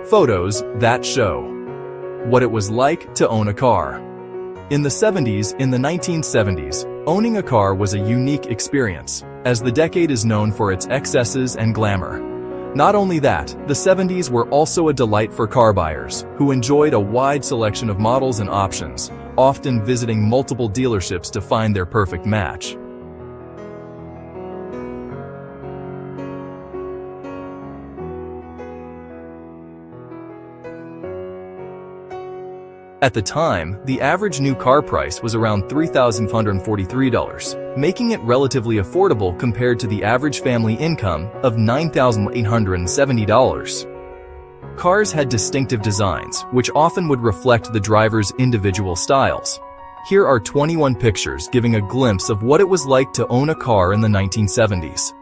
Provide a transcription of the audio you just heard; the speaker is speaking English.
Photos that show what it was like to own a car. In the 1970s, owning a car was a unique experience, as the decade is known for its excesses and glamour. Not only that, the 70s were also a delight for car buyers, who enjoyed a wide selection of models and options, often visiting multiple dealerships to find their perfect match. At the time, the average new car price was around $3,543, making it relatively affordable compared to the average family income of $9,870. Cars had distinctive designs, which often would reflect the driver's individual styles. Here are 21 pictures giving a glimpse of what it was like to own a car in the 1970s.